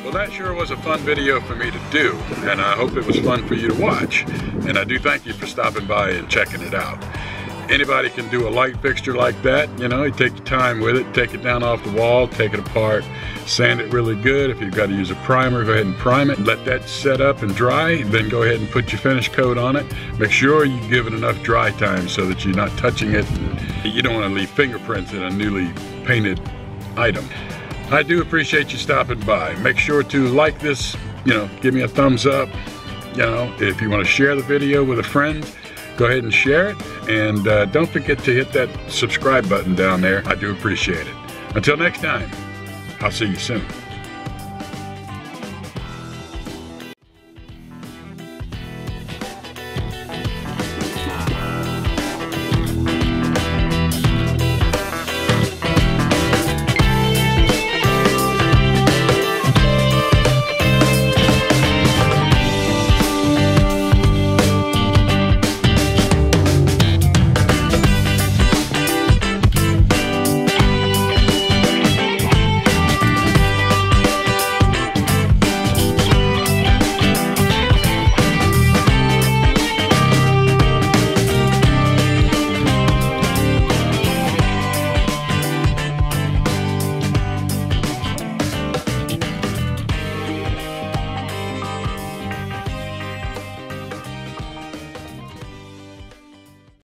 Well, that sure was a fun video for me to do, and I hope it was fun for you to watch. And I do thank you for stopping by and checking it out. Anybody can do a light fixture like that. You know, you take your time with it, take it down off the wall, take it apart, sand it really good. If you've got to use a primer, go ahead and prime it. Let that set up and dry, then go ahead and put your finish coat on it. Make sure you give it enough dry time so that you're not touching it. You don't want to leave fingerprints in a newly painted item. I do appreciate you stopping by. Make sure to like this, give me a thumbs up. If you want to share the video with a friend, go ahead and share it. And don't forget to hit that subscribe button down there. I do appreciate it. Until next time, I'll see you soon.